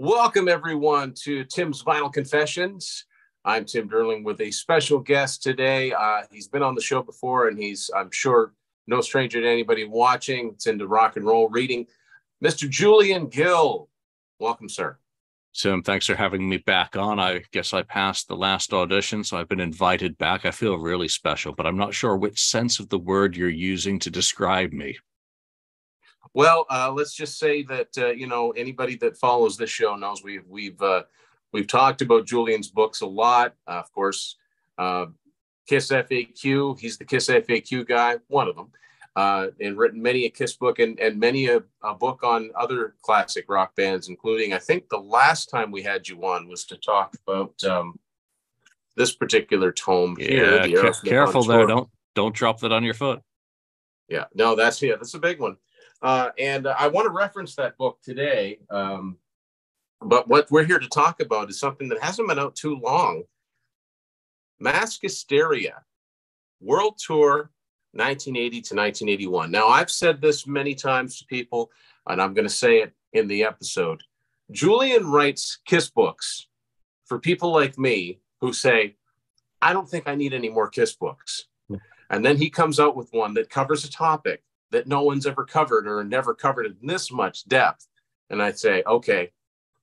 Welcome, everyone, to Tim's Vinyl Confessions. I'm Tim Derling with a special guest today. He's been on the show before, and he's, I'm sure, no stranger to anybody watching. It's into rock and roll reading. Mr. Julian Gill. Welcome, sir. Tim, thanks for having me back on. I guess I passed the last audition, so I've been invited back. I feel really special, but I'm not sure which sense of the word you're using to describe me. Well, let's just say that anybody that follows this show knows we've talked about Julian's books a lot. Of course, KISSFAQ. He's the KISSFAQ guy, one of them, and written many a Kiss book and many a book on other classic rock bands, including, I think the last time we had you on was to talk about this particular tome here. Careful there! Don't drop that on your foot. Yeah, no, that's a big one. And I want to reference that book today. But what we're here to talk about is something that hasn't been out too long. KISSTeria, World Tour 1980 to 1981. Now, I've said this many times to people, and I'm going to say it in the episode. Julian writes Kiss books for people like me who say, I don't think I need any more Kiss books. And then he comes out with one that covers a topic that no one's ever covered or never covered in this much depth. And I'd say, okay,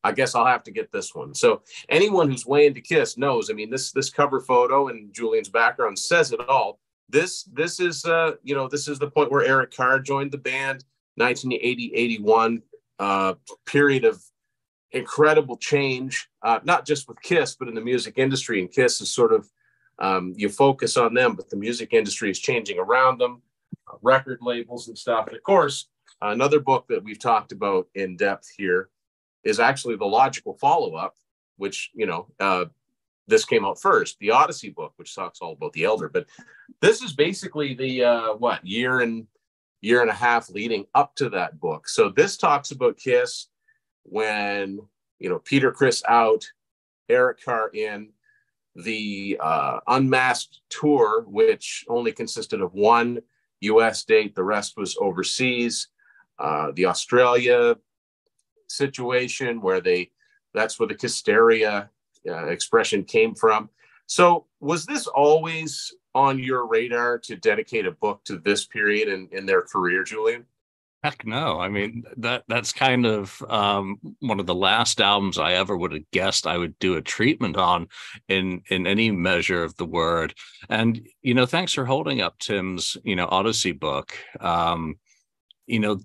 I guess I'll have to get this one. So anyone who's way into Kiss knows, I mean, this cover photo and Julian's background says it all. This is the point where Eric Carr joined the band, 1980-81, period of incredible change, not just with Kiss, but in the music industry. And Kiss is sort of, you focus on them, but the music industry is changing around them. Record labels and stuff. And of course, another book that we've talked about in depth here is actually the logical follow-up, which, this came out first, the Odyssey book, which talks all about the Elder. But this is basically the, year and a half leading up to that book. So this talks about Kiss when, Peter Criss out, Eric Carr in, the Unmasked tour, which only consisted of one U.S. date, the rest was overseas. The Australia situation that's where the KISSTeria expression came from. So was this always on your radar to dedicate a book to this period in their career, Julian? Heck no. I mean, that's kind of one of the last albums I ever would have guessed I would do a treatment on in any measure of the word. And, thanks for holding up Tim's, Odyssey book.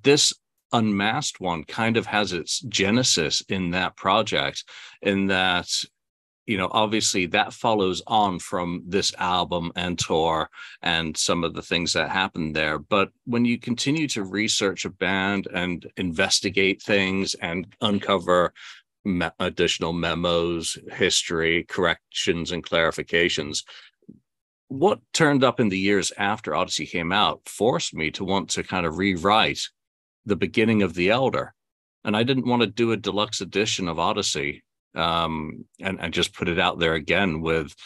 This Unmasked one kind of has its genesis in that project, in that obviously that follows on from this album and tour and some of the things that happened there. But when you continue to research a band and investigate things and uncover additional memos, history, corrections, and clarifications, what turned up in the years after Odyssey came out forced me to want to kind of rewrite the beginning of The Elder. And I didn't want to do a deluxe edition of Odyssey and just put it out there again with,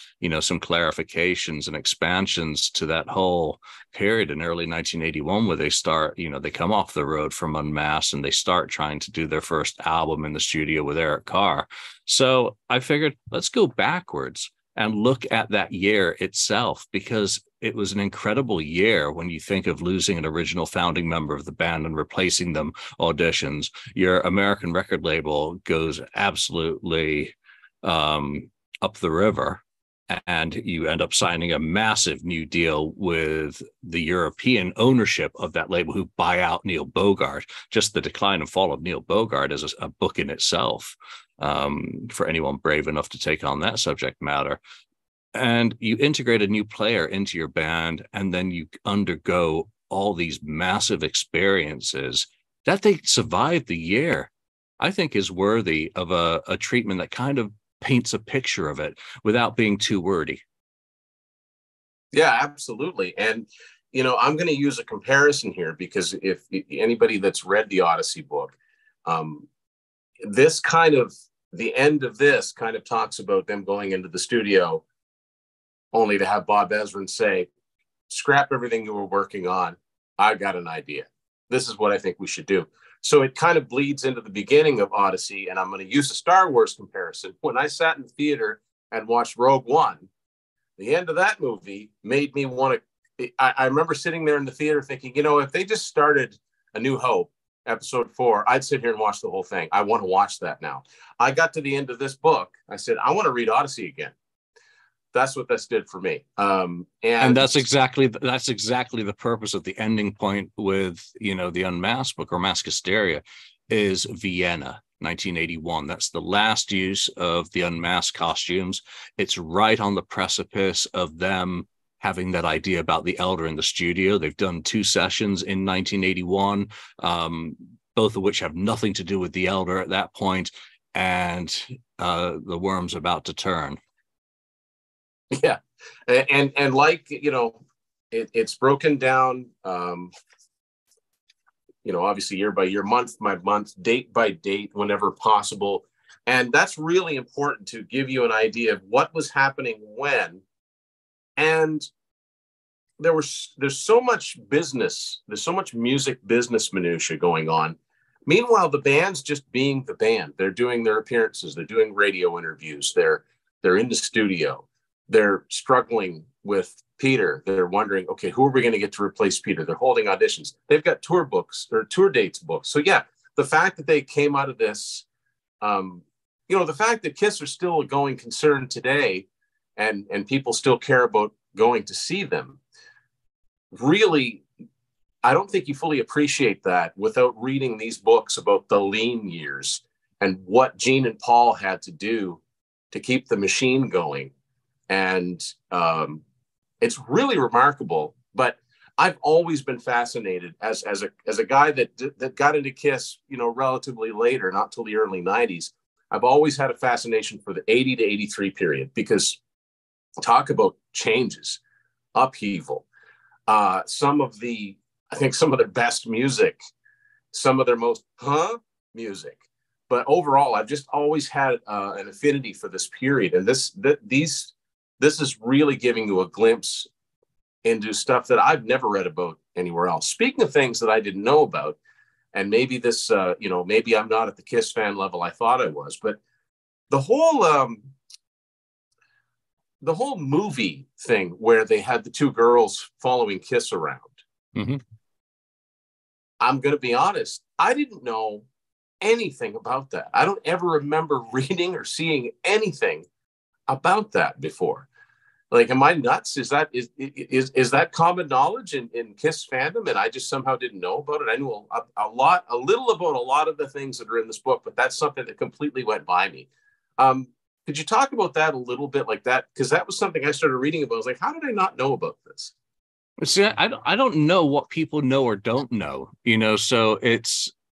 some clarifications and expansions to that whole period in early 1981, where they start, they come off the road from Unmasked and they start trying to do their first album in the studio with Eric Carr. So I figured, let's go backwards and look at that year itself, because it was an incredible year when you think of losing an original founding member of the band and replacing them auditions. Your American record label goes absolutely up the river, and you end up signing a massive new deal with the European ownership of that label, who buy out Neil Bogart. Just the decline and fall of Neil Bogart is a book in itself, for anyone brave enough to take on that subject matter. And you integrate a new player into your band, and then you undergo all these massive experiences that they survived the year, I think is worthy of a treatment that kind of paints a picture of it without being too wordy. Yeah, absolutely. And, I'm going to use a comparison here, because if anybody that's read the Odyssey book, the end of this kind of talks about them going into the studio only to have Bob Ezrin say, scrap everything you were working on. I got an idea. This is what I think we should do. So it kind of bleeds into the beginning of Odyssey, and I'm going to use a Star Wars comparison. When I sat in the theater and watched Rogue One, the end of that movie made me want to. I remember sitting there in the theater thinking, if they just started A New Hope, episode 4, I'd sit here and watch the whole thing. I want to watch that now. I got to the end of this book. I said, I want to read Odyssey again. That's what this did for me. And that's exactly the purpose of the ending point with, the Unmasked book, or KISSteria, is Vienna, 1981. That's the last use of the unmasked costumes. It's right on the precipice of them having that idea about the Elder in the studio. They've done 2 sessions in 1981, both of which have nothing to do with the Elder at that point, and the worm's about to turn. Yeah, and like it's broken down. Obviously year by year, month by month, date by date, whenever possible, and that's really important to give you an idea of what was happening when. And there's so much business, there's so much music business minutia going on. Meanwhile, the band's just being the band. They're doing their appearances, they're doing radio interviews, they're in the studio, they're struggling with Peter. They're wondering, okay, who are we going to get to replace Peter? They're holding auditions. They've got tour books or tour dates booked. So yeah, the fact that they came out of this, the fact that KISS are still a going concern today, and people still care about going to see them, really, I don't think you fully appreciate that without reading these books about the lean years and what Gene and Paul had to do to keep the machine going. And it's really remarkable. But I've always been fascinated as a guy that got into KISS, relatively later, not till the early 90s. I've always had a fascination for the 80 to 83 period, because talk about changes, upheaval. Some of their best music, some of their most music. But overall, I've just always had an affinity for this period. And this is really giving you a glimpse into stuff that I've never read about anywhere else. Speaking of things that I didn't know about, and maybe this, maybe I'm not at the KISS fan level I thought I was, but the whole movie thing where they had the 2 girls following KISS around. Mm-hmm. I'm going to be honest, I didn't know anything about that. I don't ever remember reading or seeing anything about that before. Like, am I nuts? Is that common knowledge in KISS fandom, and I just somehow didn't know about it? I knew a little about a lot of the things that are in this book, but that's something that completely went by me. Could you talk about that a little bit, like that? Because that was something I started reading about. I was like, how did I not know about this? See, I don't know what people know or don't know, so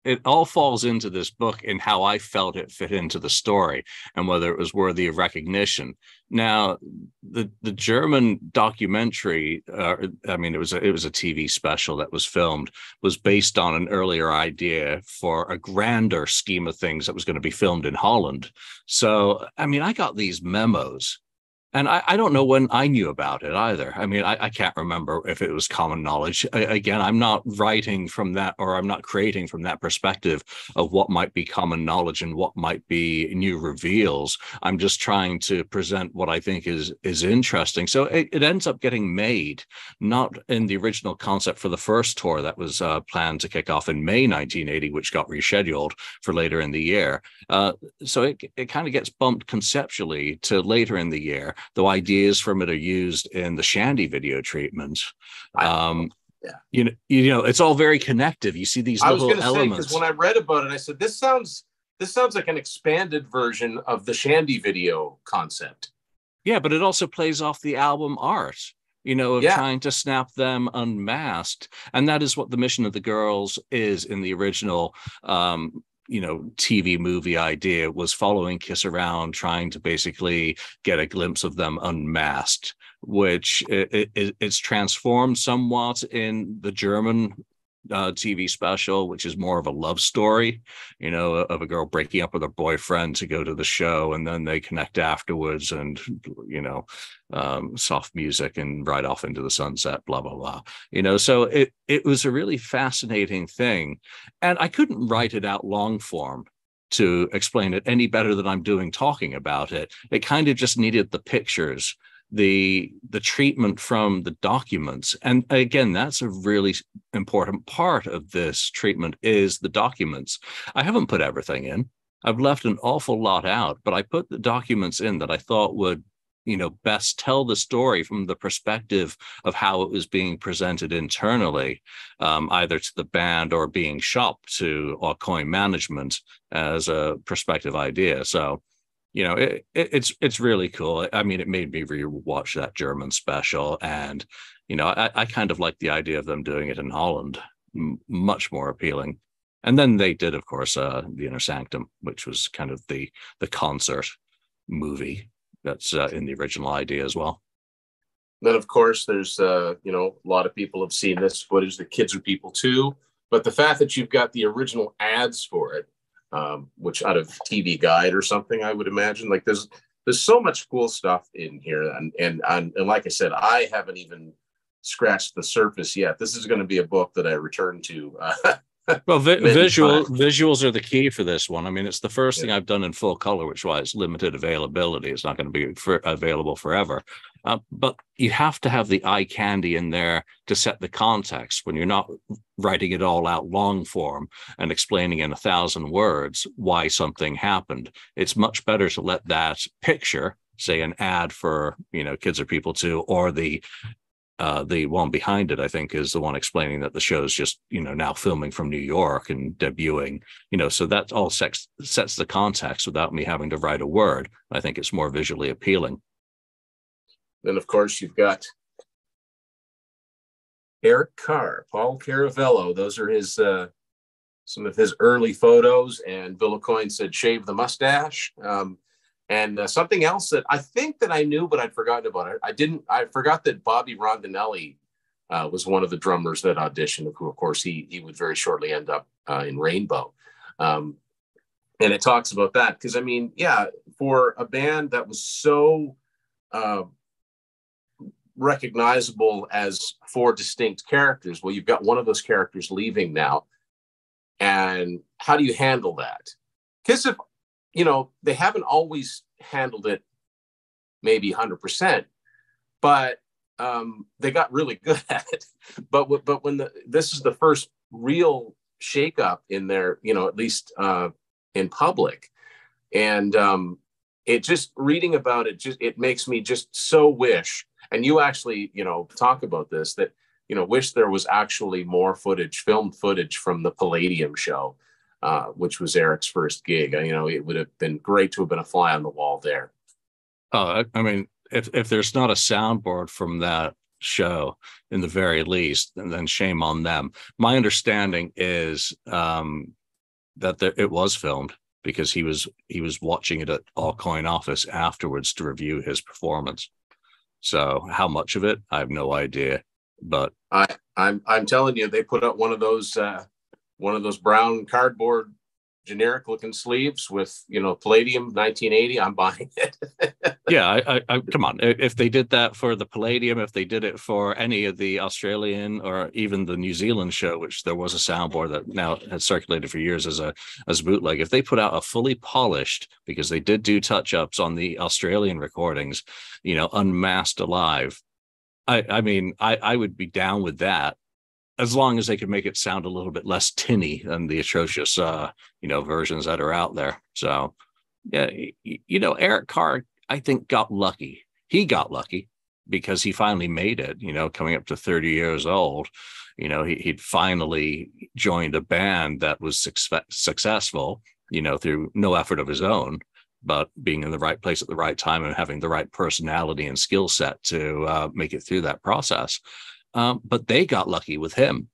it all falls into this book and how I felt it fit into the story and whether it was worthy of recognition. Now, the German documentary, it was a TV special that was filmed, was based on an earlier idea for a grander scheme of things that was going to be filmed in Holland. So, I got these memos. And I don't know when I knew about it either. I can't remember if it was common knowledge. Again, I'm not writing from that, or I'm not creating from that perspective of what might be common knowledge and what might be new reveals. I'm just trying to present what I think is interesting. So it ends up getting made, not in the original concept for the first tour that was planned to kick off in May 1980, which got rescheduled for later in the year. So it kind of gets bumped conceptually to later in the year, though ideas from it are used in the Shandy video treatment. It's all very connective. You see these little elements. Because when I read about it, I said, this sounds like an expanded version of the Shandy video concept. Yeah, but it also plays off the album art, trying to snap them unmasked. And that is what the mission of the girls is in the original TV movie idea, was following KISS around, trying to basically get a glimpse of them unmasked, which it's transformed somewhat in the German TV special, which is more of a love story, of a girl breaking up with her boyfriend to go to the show, and then they connect afterwards, and soft music and ride off into the sunset, blah blah blah. So it was a really fascinating thing, and I couldn't write it out long form to explain it any better than I'm doing talking about it. It kind of just needed the pictures, the treatment from the documents. And again, that's a really important part of this treatment, is the documents. I haven't put everything in. I've left an awful lot out, but I put the documents in that I thought would best tell the story from the perspective of how it was being presented internally, either to the band or being shopped to Aucoin management as a prospective idea. So, it's really cool. I mean, it made me rewatch that German special, and I kind of like the idea of them doing it in Holland, much more appealing. And then they did, of course, the Inner Sanctum, which was kind of the concert movie that's in the original idea as well. Then, of course, there's, a lot of people have seen this footage. The kids are people too. But the fact that you've got the original ads for it, which out of TV Guide or something, I would imagine, like there's so much cool stuff in here. And like I said, I haven't even scratched the surface yet. This is going to be a book that I return to. Well, visuals are the key for this one. I mean, it's the first thing I've done in full color, which is why it's limited availability. It's not going to be available forever. But you have to have the eye candy in there to set the context when you're not writing it all out long form and explaining in 1,000 words why something happened. It's much better to let that picture, say an ad for, Kids Are People Too, or the one behind it, I think, is the one explaining that the show's just, now filming from New York and debuting, so that all sets the context without me having to write a word. I think it's more visually appealing. Then, of course, you've got Eric Carr, Paul Caravello. Those are his some of his early photos. And Bill Aucoin said, shave the mustache. And something else that I think that I knew, but I'd forgotten about it. I forgot that Bobby Rondinelli was one of the drummers that auditioned, who, of course, he would very shortly end up in Rainbow. And it talks about that because, I mean, yeah, for a band that was so recognizable as 4 distinct characters, well, you've got one of those characters leaving now. And how do you handle that? Because if they haven't always handled it maybe 100%, but they got really good at it. But when this is the first real shakeup in their, at least in public, and it just reading about it, it makes me just so wish. And you actually, talk about this, that, wish there was actually more filmed footage from the Palladium show. Which was Eric's first gig. It would have been great to have been a fly on the wall there. Oh, I mean, if there's not a soundboard from that show, in the very least, then shame on them. My understanding is that it was filmed because he was watching it at Aucoin office afterwards to review his performance. So how much of it, I have no idea. But I'm telling you, they put up one of those brown cardboard generic looking sleeves with, Palladium 1980. I'm buying it. Yeah, I come on. If they did that for the Palladium, if they did it for any of the Australian or even the New Zealand show, which there was a soundboard that now has circulated for years as a bootleg, if they put out a fully polished, because they did do touch-ups on the Australian recordings, unmasked alive, I mean, I would be down with that, as long as they could make it sound a little bit less tinny than the atrocious, versions that are out there. So, yeah, Eric Carr, I think, got lucky. He got lucky because he finally made it, coming up to 30 years old. He'd finally joined a band that was successful, through no effort of his own, but being in the right place at the right time and having the right personality and skill set to make it through that process. But they got lucky with him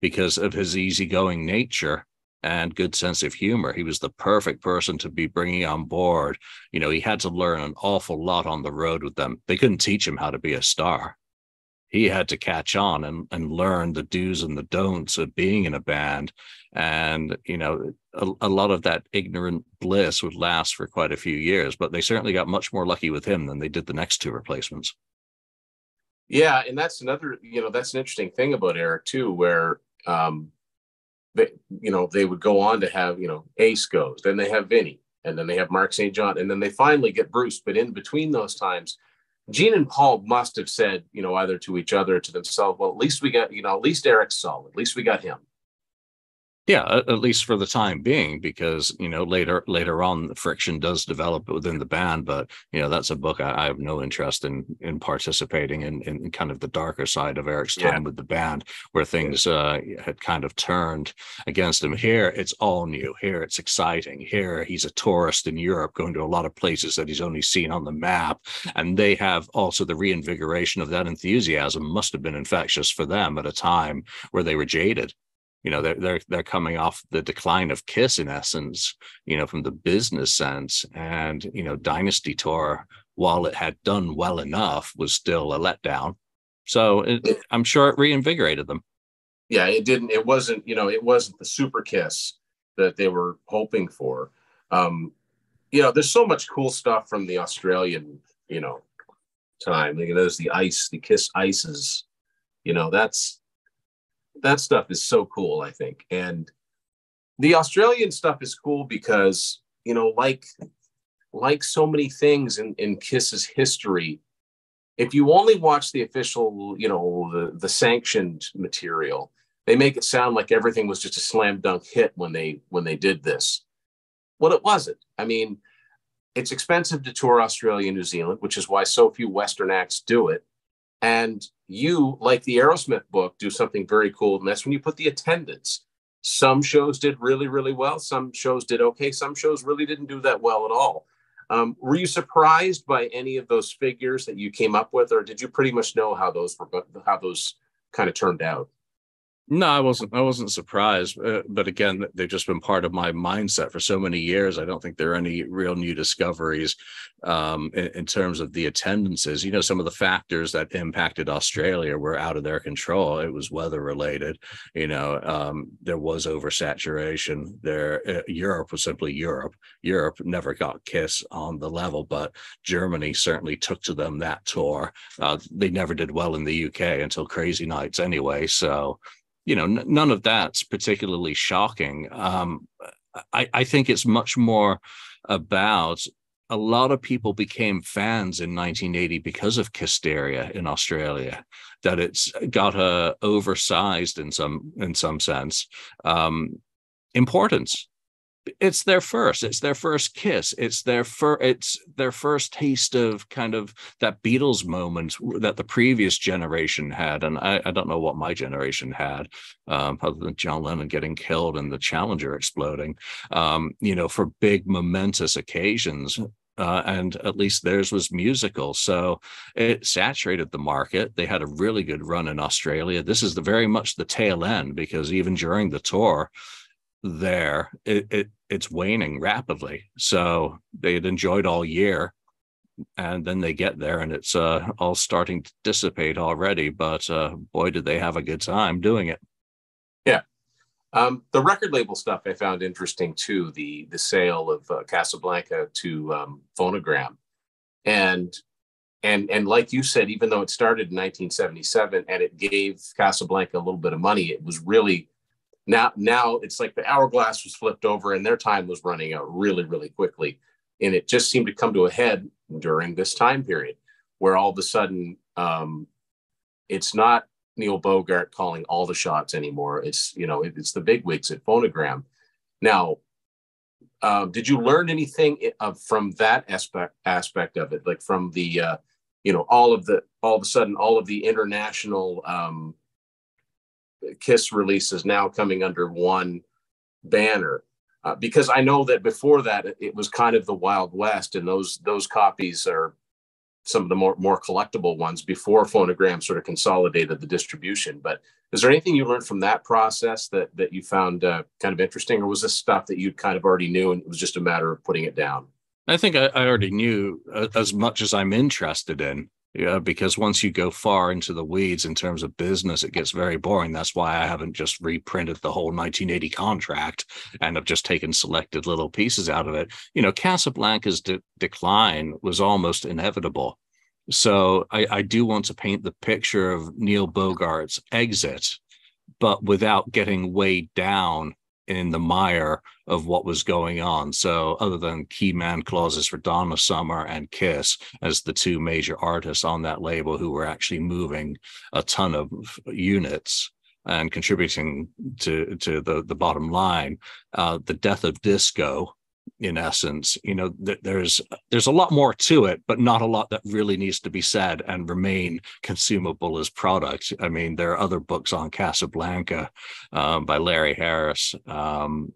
because of his easygoing nature and good sense of humor. He was the perfect person to be bringing on board. He had to learn an awful lot on the road with them. They couldn't teach him how to be a star. he had to catch on and learn the do's and the don'ts of being in a band. And, a lot of that ignorant bliss would last for quite a few years, but they certainly got much more lucky with him than they did the next two replacements. Yeah, and that's another, that's an interesting thing about Eric too, where they would go on to have, Ace goes, then they have Vinny, and then they have Mark St. John, and then they finally get Bruce. But in between those times, Gene and Paul must have said, either to each other or to themselves, well, at least we got, at least Eric's solid. At least we got him. Yeah, at least for the time being, because later on the friction does develop within the band. But that's a book I have no interest in participating in kind of the darker side of Eric's time with the band, where things had kind of turned against him. Here it's all new. Here it's exciting. Here he's a tourist in Europe, going to a lot of places that he's only seen on the map, and they have also the reinvigoration of that enthusiasm must have been infectious for them at a time where they were jaded. They're coming off the decline of KISS in essence, from the business sense. And, Dynasty Tour, while it had done well enough, was still a letdown. So I'm sure it reinvigorated them. Yeah, it didn't. It wasn't, it wasn't the super KISS that they were hoping for. There's so much cool stuff from the Australian, time. There's the KISS ices, that stuff is so cool, I think. And the Australian stuff is cool because, like so many things in KISS's history, if you only watch the official, the sanctioned material, they make it sound like everything was just a slam dunk hit when they did this. Well, it wasn't. I mean, it's expensive to tour Australia and New Zealand, which is why so few Western acts do it. And you, like the Aerosmith book, do something very cool, and that's when you put the attendance. Some shows did really, really well. Some shows did okay. Some shows really didn't do that well at all. Were you surprised by any of those figures that you came up with, or did you pretty much know how those kind of turned out? No, I wasn't surprised. But again, they've just been part of my mindset for so many years. I don't think there are any real new discoveries in terms of the attendances. Some of the factors that impacted Australia were out of their control. It was weather related. There was oversaturation there. Europe was simply Europe. Europe never got KISS on the level, but Germany certainly took to them that tour. They never did well in the UK until Crazy Nights anyway. So, none of that's particularly shocking. I think it's much more about a lot of people became fans in 1980 because of KISSteria in Australia, that it's got a oversized in some sense importance. It's their first KISS. It's their first taste of kind of that Beatles moment that the previous generation had. And I don't know what my generation had, other than John Lennon getting killed and the Challenger exploding, for big momentous occasions. And at least theirs was musical. So it saturated the market. They had a really good run in Australia. This is very much the tail end, because even during the tour, it's waning rapidly. So they had enjoyed all year, and then they get there and it's all starting to dissipate already. But boy, did they have a good time doing it. Yeah. The record label stuff I found interesting too. The sale of Casablanca to Phonogram, and like you said, even though it started in 1977 and it gave Casablanca a little bit of money, it was really now it's like the hourglass was flipped over and their time was running out really, really quickly. And it just seemed to come to a head during this time period where all of a sudden it's not Neil Bogart calling all the shots anymore. It's, it's the bigwigs at Phonogram. Now, did you learn anything from that aspect of it? Like from the, all of a sudden, all of the international KISS releases now coming under one banner, because I know that before that it was kind of the Wild West, and those copies are some of the more collectible ones before Phonogram sort of consolidated the distribution. But is there anything you learned from that process that you found kind of interesting, or was this stuff that you kind of already knew and it was just a matter of putting it down? I think I already knew as much as I'm interested in. Yeah, because once you go far into the weeds in terms of business, it gets very boring. That's why I haven't just reprinted the whole 1980 contract and I've just taken selected little pieces out of it. Casablanca's decline was almost inevitable. So I do want to paint the picture of Neil Bogart's exit, but without getting weighed down in the mire of what was going on. So other than key man clauses for Donna Summer and Kiss as the two major artists on that label who were actually moving a ton of units and contributing to the bottom line, the death of disco, in essence, there's a lot more to it, but not a lot that really needs to be said and remain consumable as product. I mean, there are other books on Casablanca by Larry Harris, going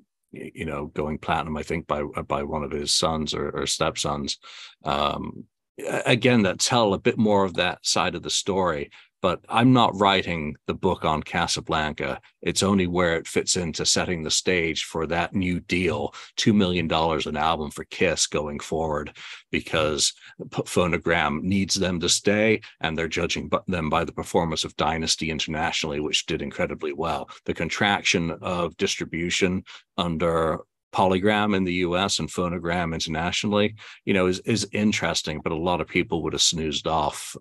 platinum, I think, by one of his sons or stepsons. Again, that tell a bit more of that side of the story. But I'm not writing the book on Casablanca. It's only where it fits into setting the stage for that new deal, $2 million an album for Kiss going forward, because Phonogram needs them to stay, and they're judging them by the performance of Dynasty internationally, which did incredibly well. The contraction of distribution under Polygram in the US and Phonogram internationally, is interesting, but a lot of people would have snoozed off,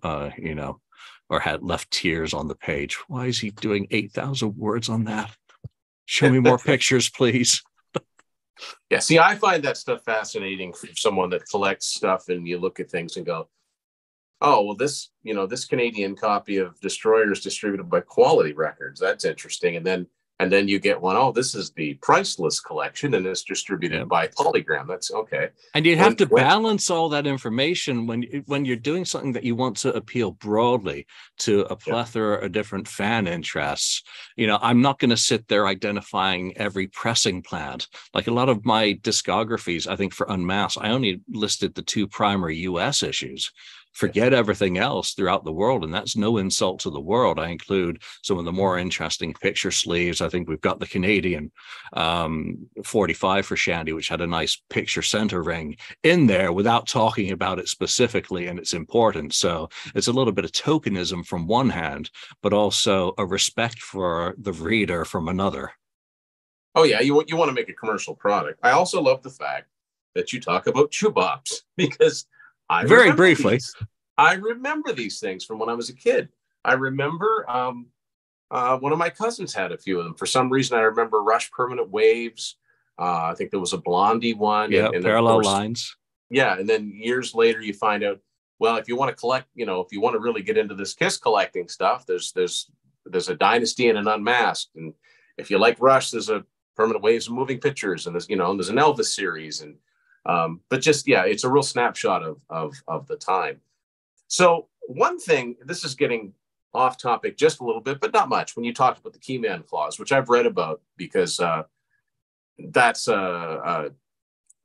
or had left tears on the page. Why is he doing 8,000 words on that? Show me more pictures, please. Yeah, see, I find that stuff fascinating for someone that collects stuff, and you look at things and go, oh, well, this Canadian copy of Destroyer is distributed by Quality Records. That's interesting. And then you get one, oh, this is the Priceless collection, and it's distributed by Polygram. That's okay. And you have to balance all that information when you're doing something that you want to appeal broadly to a plethora of different fan interests. I'm not going to sit there identifying every pressing plant. Like a lot of my discographies, I think for Unmasked, I only listed the 2 primary US issues. Forget everything else throughout the world. And that's no insult to the world. I include some of the more interesting picture sleeves. I think we've got the Canadian 45 for Shandy, which had a nice picture center ring in there without talking about it specifically and its importance. So it's a little bit of tokenism from one hand, but also a respect for the reader from another. Oh, yeah. You want to make a commercial product. I also love the fact that you talk about Chubops, because very briefly, I remember these things from when I was a kid. I remember one of my cousins had a few of them. For some reason, I remember Rush Permanent Waves. I think there was a Blondie one. Yeah, and Parallel Lines. Yeah, and then years later, you find out, well, if you want to collect, if you want to really get into this Kiss collecting stuff, there's a Dynasty and an Unmasked. And if you like Rush, there's a Permanent Waves of Moving Pictures, and there's an Elvis series. And but just, it's a real snapshot of the time. So one thing, this is getting off topic just a little bit, but not much, when you talked about the Keyman clause, which I've read about, because that's a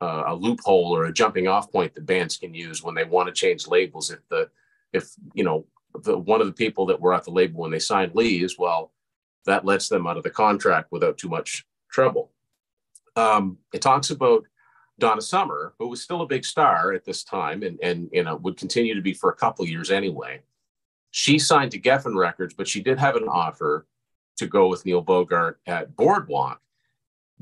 loophole or a jumping off point that bands can use when they want to change labels. If one of the people that were at the label when they signed lease, well, that lets them out of the contract without too much trouble. It talks about Donna Summer, who was still a big star at this time and would continue to be for a couple of years anyway. She signed to Geffen Records, but she did have an offer to go with Neil Bogart at Boardwalk.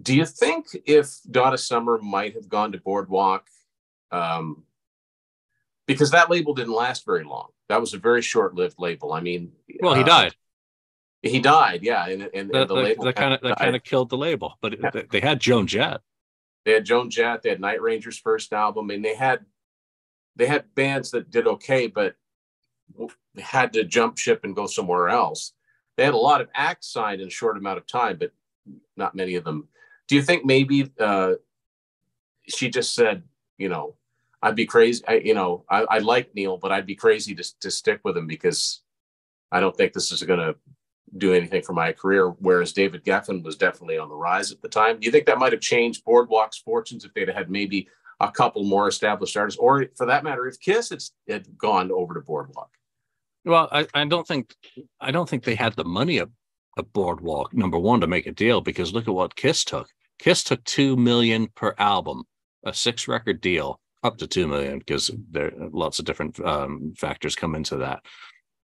Do you think if Donna Summer might have gone to Boardwalk, because that label didn't last very long? That was a very short-lived label. I mean, well, he died. He died, yeah, and the label that kind of killed the label. But they had Joan Jett. They had Joan Jett. They had Night Ranger's first album, and they had bands that did okay, but had to jump ship and go somewhere else. They had a lot of acts signed in a short amount of time, but not many of them. Do you think maybe she just said, I'd be crazy. I like Neil, but I'd be crazy to stick with him because I don't think this is going to do anything for my career, whereas David Geffen was definitely on the rise at the time. Do you think that might have changed Boardwalk's fortunes if they'd had maybe a couple more established artists, or for that matter, if Kiss had gone over to Boardwalk? Well, I don't think they had the money at Boardwalk, number one, to make a deal, because look at what Kiss took. Kiss took $2 million per album, a 6-record deal. Up to 2 million, because there are lots of different factors come into that.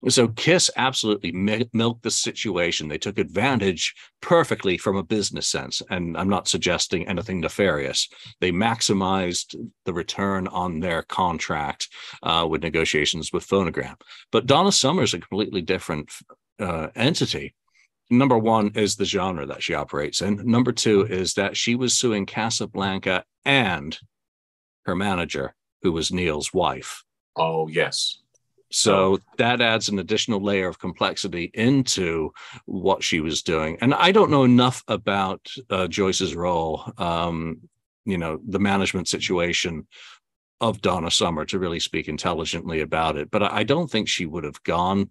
So KISS absolutely milked the situation. They took advantage perfectly from a business sense. And I'm not suggesting anything nefarious. They maximized the return on their contract with negotiations with Phonogram. But Donna Summer is a completely different entity. Number one is the genre that she operates in. Number two is that she was suing Casablanca and her manager, who was Neil's wife. Oh, yes. So that adds an additional layer of complexity into what she was doing. And I don't know enough about Joyce's role, the management situation of Donna Summer to really speak intelligently about it. But I don't think she would have gone.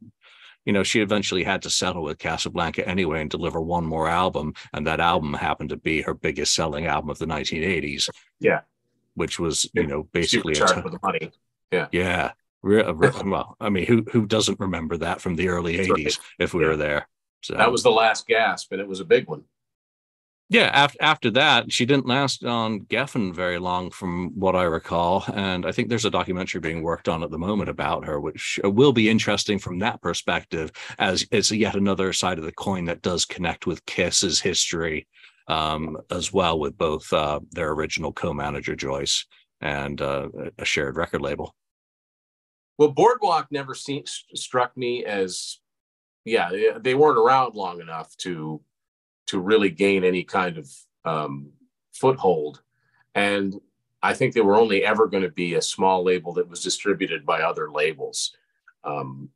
She eventually had to settle with Casablanca anyway and deliver one more album. And that album happened to be her biggest selling album of the 1980s. Yeah. Which was, basically charged with the money. Yeah. Yeah. Well, I mean, who doesn't remember that from the early 80s, right, if we were there? So that was the last gasp, and it was a big one. Yeah, after that, she didn't last on Geffen very long, from what I recall. And I think there's a documentary being worked on at the moment about her, which will be interesting from that perspective, as it's yet another side of the coin that does connect with KISS's history, as well, with both their original co-manager, Joyce, and a shared record label. Well, Boardwalk never struck me as, they weren't around long enough to really gain any kind of foothold. And I think they were only ever going to be a small label that was distributed by other labels.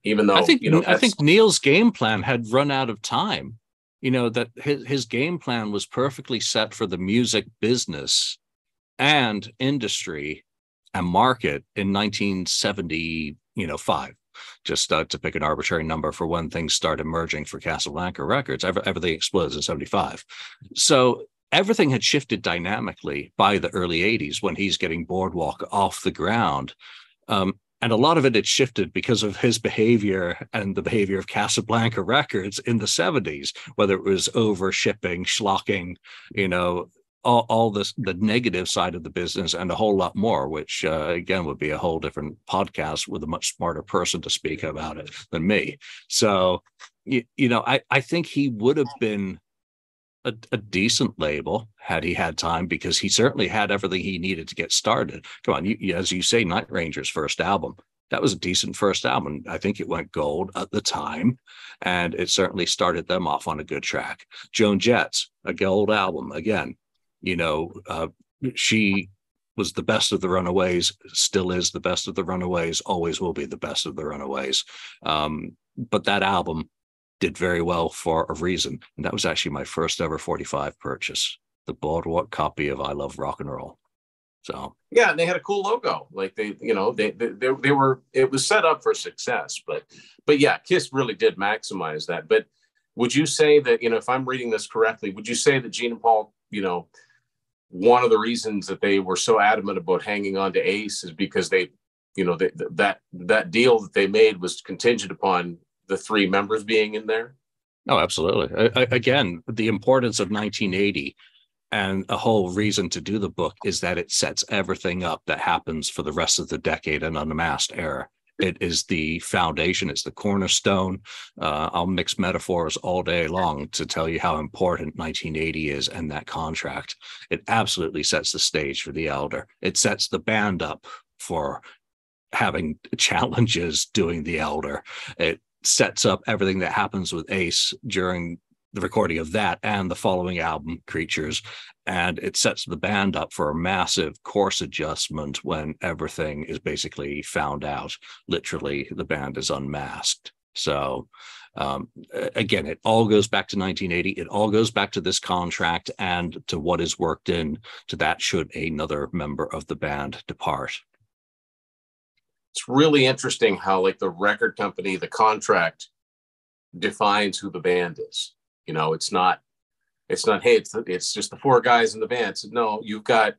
Even though, I think Neil's game plan had run out of time. That his game plan was perfectly set for the music business and industry and market in 1975, just to pick an arbitrary number for when things start emerging for Casablanca Records. Everything explodes in 75. So everything had shifted dynamically by the early 80s when he's getting Boardwalk off the ground. And a lot of it had shifted because of his behavior and the behavior of Casablanca Records in the 70s, whether it was over shipping, schlocking, all this, the negative side of the business, and a whole lot more, which again would be a whole different podcast with a much smarter person to speak about it than me. So, I think he would have been a decent label had he had time, because he certainly had everything he needed to get started. Come on, as you say, Night Ranger's first album, that was a decent first album. I think it went gold at the time, and it certainly started them off on a good track. Joan Jett's, a gold album again. She was the best of the Runaways, still is the best of the Runaways, always will be the best of the Runaways. But that album did very well for a reason. And that was actually my first ever 45 purchase, the Boardwalk copy of I Love Rock and Roll. So yeah, and they had a cool logo. Like they were, it was set up for success, but yeah, KISS really did maximize that. But would you say that, if I'm reading this correctly, would you say that Gene and Paul, one of the reasons that they were so adamant about hanging on to Ace is because that deal that they made was contingent upon the three members being in there? Oh, absolutely. Again, the importance of 1980 and a whole reason to do the book is that it sets everything up that happens for the rest of the decade and Unmasked era. It is the foundation. It's the cornerstone. I'll mix metaphors all day long to tell you how important 1980 is and that contract. It absolutely sets the stage for The Elder. It sets the band up for having challenges doing The Elder. It sets up everything that happens with Ace during the recording of that and the following album, Creatures. And it sets the band up for a massive course adjustment when everything is basically found out. Literally, the band is unmasked. So again, it all goes back to 1980. It all goes back to this contract and to what is worked in to that should another member of the band depart. It's really interesting how, like, the record company, the contract defines who the band is. It's not, hey, it's just the four guys in the band. So, no, you've got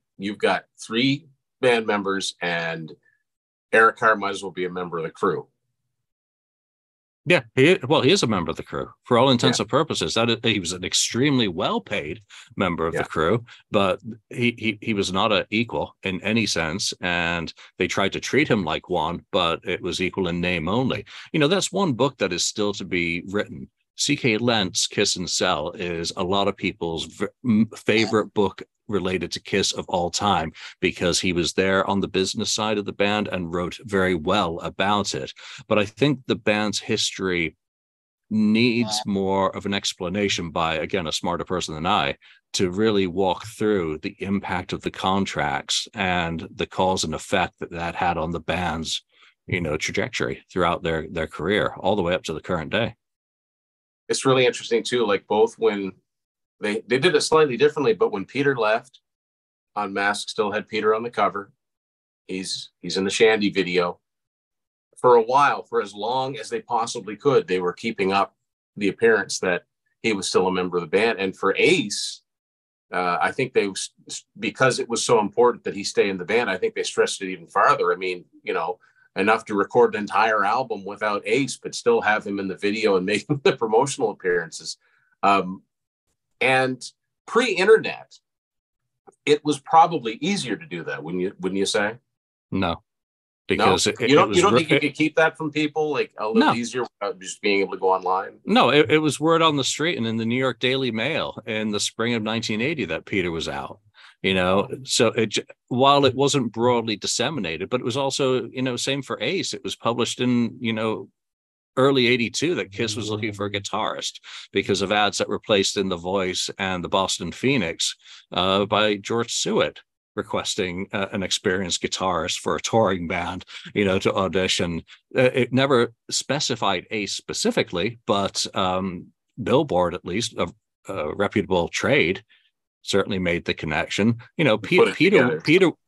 three band members, and Eric Carr might as well be a member of the crew. Yeah, he is a member of the crew for all Yeah, intents and purposes. He was an extremely well-paid member of the yeah. crew, but he was not an equal in any sense. And they tried to treat him like one, but it was equal in name only. That's one book that is still to be written. C.K. Lentz, Kiss and Sell, is a lot of people's favorite book related to Kiss of all time, because he was there on the business side of the band and wrote very well about it. But I think the band's history needs more of an explanation by, again, a smarter person than I, to really walk through the impact of the contracts and the cause and effect that had on the band's, trajectory throughout their career, all the way up to the current day. It's really interesting too. Like both when they did it slightly differently, but when Peter left, Unmasked still had Peter on the cover. He's in the Shandy video. For a while, for as long as they possibly could, they were keeping up the appearance that he was still a member of the band. And for Ace, I think because it was so important that he stay in the band, I think they stressed it even farther. I mean, enough to record an entire album without Ace, but still have him in the video and making the promotional appearances. And pre-internet, it was probably easier to do that, wouldn't you say? No, because no, you don't think you could keep that from people like a little easier without just being able to go online? No, it was word on the street and in the New York Daily Mail in the spring of 1980 that Peter was out. So while it wasn't broadly disseminated, but it was also, same for Ace. It was published in, early 82 that Kiss was looking for a guitarist because of ads that were placed in The Voice and the Boston Phoenix by George Stewart requesting an experienced guitarist for a touring band, to audition. It never specified Ace specifically, but Billboard, at least a reputable trade, certainly made the connection.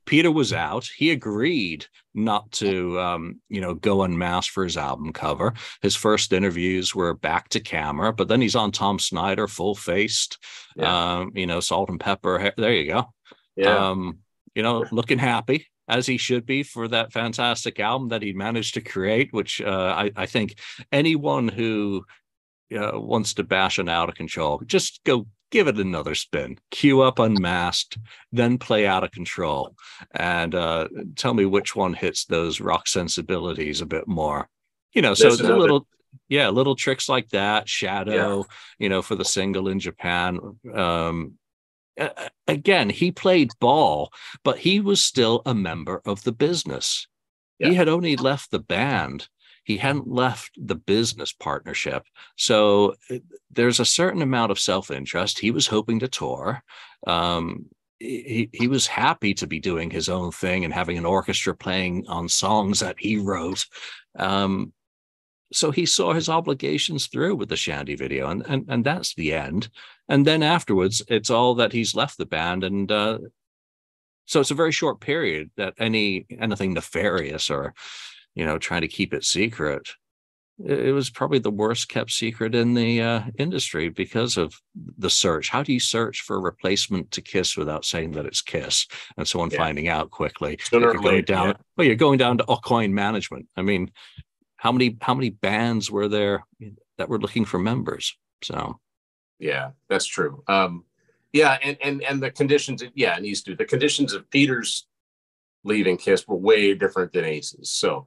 Peter was out. He agreed not to, go unmasked for his album cover. His first interviews were back to camera, but then he's on Tom Snyder, full faced, salt and pepper. There you go. Yeah. Looking happy, as he should be, for that fantastic album that he managed to create, which I think anyone who wants to bash on Out of Control, just go give it another spin. Cue up Unmasked, then play Out of Control, and tell me which one hits those rock sensibilities a bit more. So the little tricks like that, Shadow, for the single in Japan. Again, he played ball, but he was still a member of the business. He had only left the band. He hadn't left the business partnership. So there's a certain amount of self-interest. He was hoping to tour. He was happy to be doing his own thing and having an orchestra playing on songs that he wrote. So he saw his obligations through with the Shandy video, and that's the end. And then afterwards, it's all that he's left the band. And so it's a very short period that anything nefarious or, trying to keep it secret. It was probably the worst kept secret in the industry because of the search. How do you search for a replacement to Kiss without saying that it's Kiss and someone finding out quickly? You're going down to Aucoin Management. I mean, how many bands were there that were looking for members? So, yeah, that's true. And the conditions, the conditions of Peter's leaving Kiss were way different than Ace's. So,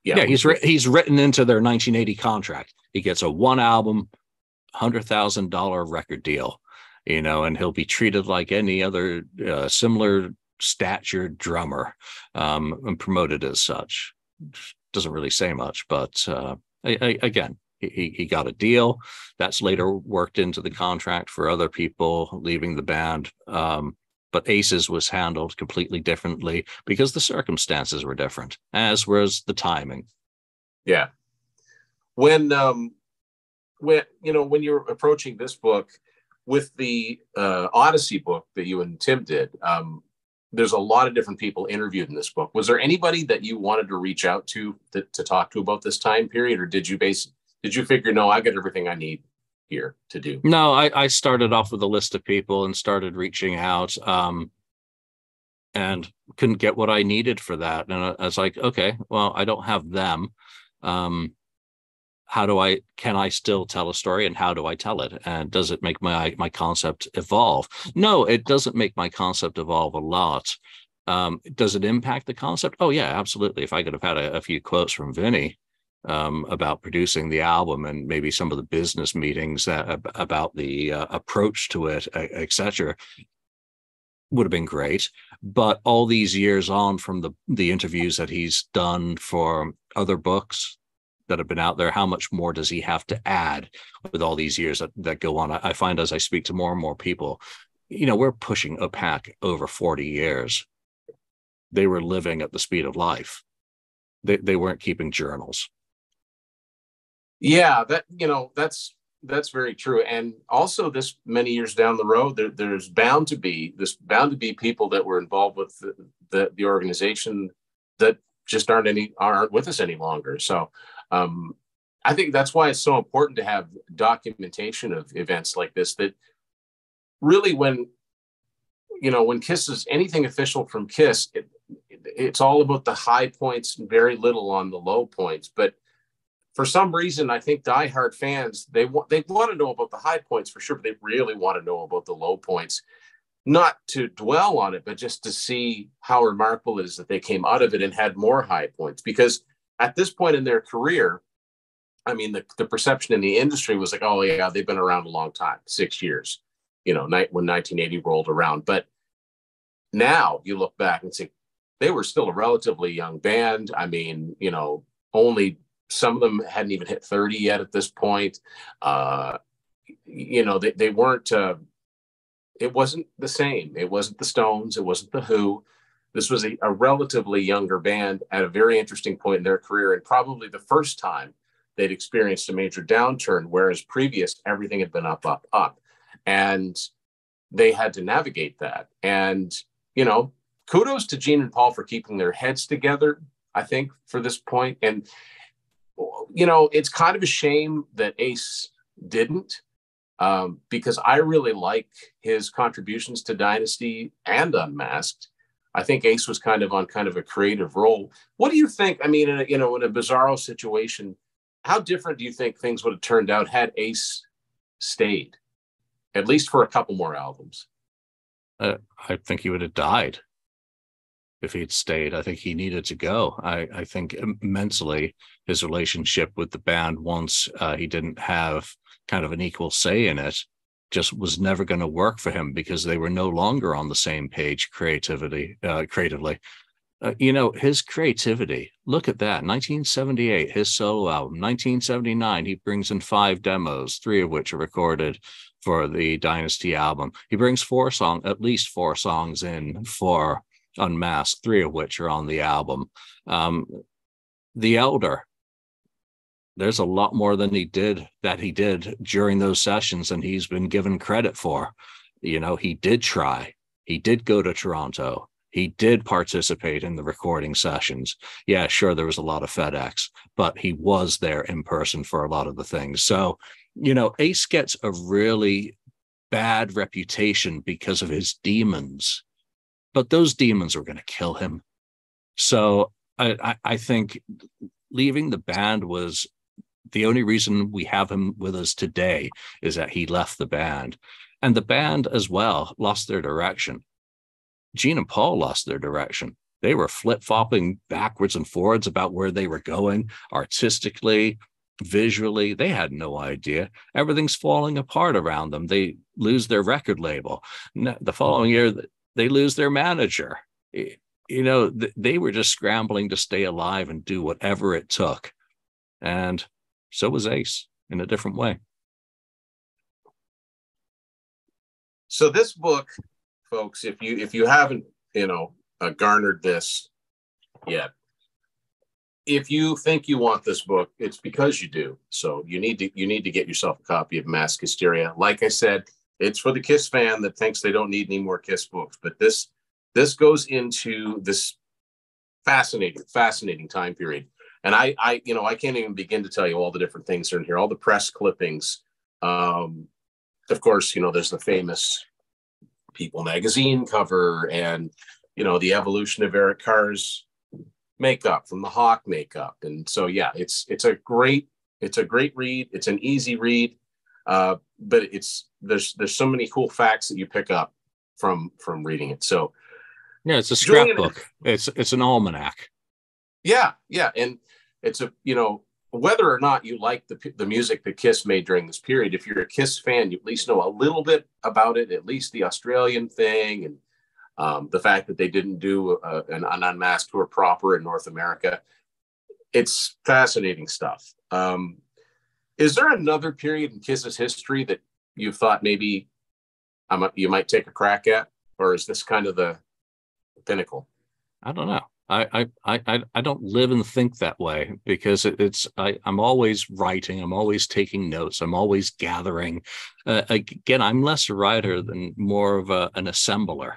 he's written into their 1980 contract. He gets a one album, $100,000 record deal, and he'll be treated like any other similar statured drummer, and promoted as such. Doesn't really say much, but again, he got a deal that's later worked into the contract for other people leaving the band. But Aces was handled completely differently because the circumstances were different, as was the timing. Yeah. When you're approaching this book with the Odyssey book that you and Tim did, there's a lot of different people interviewed in this book. Was there anybody that you wanted to reach out to talk to about this time period, or did you figure, no, I got everything I need here to do? No, I started off with a list of people and started reaching out, and couldn't get what I needed for that. And I was like, okay, well, I don't have them. can I still tell a story, and how do I tell it? And does it make my concept evolve? No, it doesn't make my concept evolve a lot. Does it impact the concept? Oh yeah, absolutely. If I could have had a few quotes from Vinny about producing the album, and maybe some of the business meetings about the approach to it, etc., would have been great. But all these years on, from the interviews that he's done for other books that have been out there, how much more does he have to add with all these years that go on? I find, as I speak to more and more people, we're pushing OPAC over 40 years. They were living at the speed of life. They weren't keeping journals. Yeah, that's very true. And also, this many years down the road, there's bound to be people that were involved with the organization that just aren't with us any longer. So I think that's why it's so important to have documentation of events like this, that really, when KISS is anything official from KISS, it's all about the high points and very little on the low points. But for some reason, I think diehard fans, they want to know about the high points for sure, but they really want to know about the low points, not to dwell on it, but just to see how remarkable it is that they came out of it and had more high points. Because at this point in their career, I mean, the perception in the industry was like, oh yeah, they've been around a long time, 6 years, when 1980 rolled around. But now you look back and say, they were still a relatively young band. I mean, only some of them hadn't even hit 30 yet at this point. They weren't, it wasn't the same. It wasn't the Stones. It wasn't the Who. This was a relatively younger band at a very interesting point in their career, and probably the first time they'd experienced a major downturn, whereas previous, everything had been up, up, up. And they had to navigate that. And, kudos to Gene and Paul for keeping their heads together, I think, for this point. And, it's kind of a shame that Ace didn't, because I really like his contributions to Dynasty and Unmasked. I think Ace was kind of a creative role. What do you think? I mean, in a bizarro situation, how different do you think things would have turned out had Ace stayed, at least for a couple more albums? I think he would have died if he'd stayed. I think he needed to go. I think mentally, his relationship with the band, once he didn't have kind of an equal say in it, just was never going to work for him, because they were no longer on the same page creatively. His creativity, look at that. 1978, his solo album. 1979, he brings in 5 demos, 3 of which are recorded for the Dynasty album. He brings at least four songs in for Unmasked, 3 of which are on the album. The Elder, there's a lot more than he did during those sessions than he's been given credit for. He did try. He did go to Toronto. He did participate in the recording sessions. Yeah, sure, there was a lot of FedEx, but he was there in person for a lot of the things. So, Ace gets a really bad reputation because of his demons, but those demons were going to kill him. So I think leaving the band was the only reason we have him with us today, is that he left the band. And the band as well lost their direction. Gene and Paul lost their direction. They were flip-flopping backwards and forwards about where they were going artistically, visually. They had no idea. Everything's falling apart around them. They lose their record label. The following year, they lose their manager. They were just scrambling to stay alive and do whatever it took. And so was Ace, in a different way. So this book, folks, if you haven't garnered this yet, if you think you want this book, it's because you do. So you need to get yourself a copy of Mass KISSteria. Like I said, it's for the KISS fan that thinks they don't need any more KISS books. But this goes into this fascinating time period. And I can't even begin to tell you all the different things that are in here, all the press clippings. Of course, there's the famous People magazine cover, and the evolution of Eric Carr's makeup from the Hawk makeup. And so yeah, it's a great It's a great read. It's an easy read, but there's so many cool facts that you pick up from reading it. So yeah, it's a Julian, scrapbook. It's an almanac. yeah, and it's a, whether or not you like the music that Kiss made during this period, if you're a Kiss fan, you at least know a little bit about it, at least the Australian thing, and the fact that they didn't do an unmasked tour proper in North America. It's fascinating stuff. Is there another period in Kiss's history that you thought maybe you might take a crack at, or is this kind of the pinnacle? I don't know. I don't live and think that way, because I'm always writing, I'm always taking notes, I'm always gathering. Again, I'm less a writer than more of an assembler.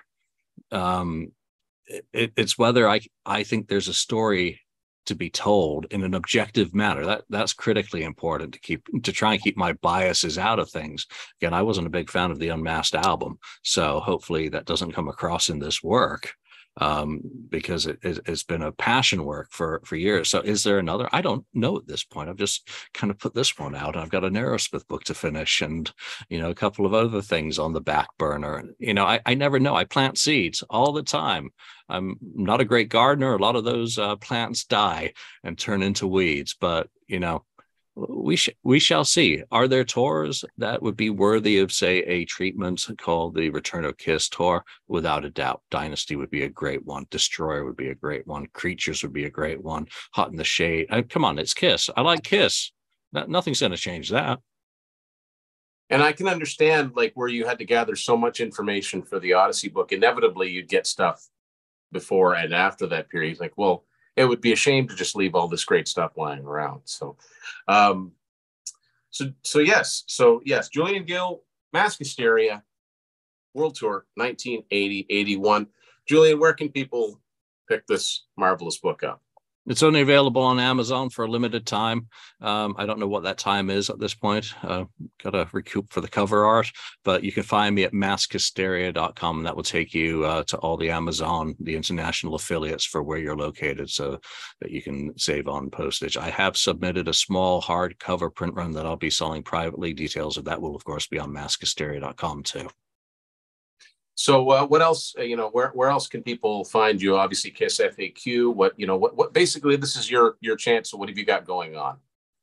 It's whether I think there's a story to be told in an objective manner. That's critically important to try and keep my biases out of things. Again, I wasn't a big fan of the Unmasked album, so hopefully that doesn't come across in this work, because it's been a passion work for years. So is there another? I don't know at this point. I've just kind of put this one out. I've got an Aerosmith book to finish, and a couple of other things on the back burner. I never know. I plant seeds all the time. I'm not a great gardener. A lot of those plants die and turn into weeds, but we shall see. Are there tours that would be worthy of, say, a treatment called the Return of Kiss tour? Without a doubt. Dynasty would be a great one. Destroyer would be a great one. Creatures would be a great one. Hot in the Shade. Come on, it's Kiss. I like Kiss. Nothing's going to change that. And I can understand, like, where you had to gather so much information for the Odyssey book. Inevitably, you'd get stuff before and after that period. Like, well, it would be a shame to just leave all this great stuff lying around. So yes, Julian Gill, Mass Hysteria, World Tour, 1980-81. Julian, where can people pick this marvelous book up? It's only available on Amazon for a limited time. I don't know what that time is at this point. Got to recoup for the cover art, but you can find me at masskissteria.com, and that will take you to all the Amazon, the international affiliates for where you're located, so that you can save on postage. I have submitted a small hardcover print run that I'll be selling privately. Details of that will, of course, be on masskissteria.com too. So what else, where else can people find you? Obviously KISSFAQ, what basically this is your chance. So what have you got going on?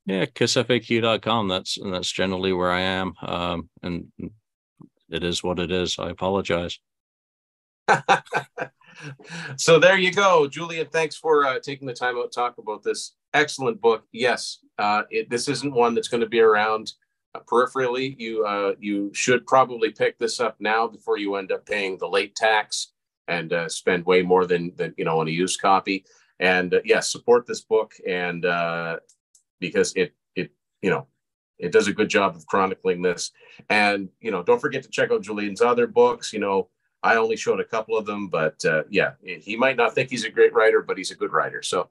Yeah, KISSFAQ.com. That's generally where I am. And it is what it is. I apologize. So there you go. Julian, thanks for taking the time out to talk about this excellent book. Yes, this isn't one that's going to be around peripherally. You should probably pick this up now before you end up paying the late tax and spend way more than on a used copy. And yes, support this book, and because it does a good job of chronicling this. And don't forget to check out Julian's other books. I only showed a couple of them, but he might not think he's a great writer, but he's a good writer. So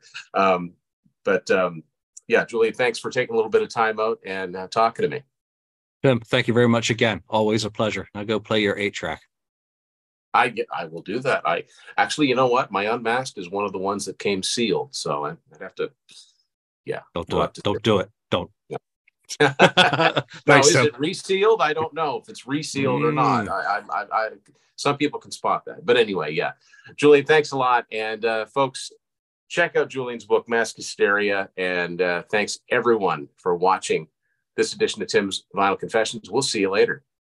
Julian, thanks for taking a little bit of time out and talking to me. Tim, thank you very much again. Always a pleasure. Now go play your 8-track. I will do that. I actually, you know what? My Unmasked is one of the ones that came sealed, so I'd have to. Yeah, don't do it. Don't do it. Don't. Yeah. Now, is it resealed? I don't know if it's resealed or not. I some people can spot that, but anyway, yeah. Julian, thanks a lot, and folks, check out Julian's book, Mass Hysteria, and thanks everyone for watching this edition of Tim's Vinyl Confessions. We'll see you later.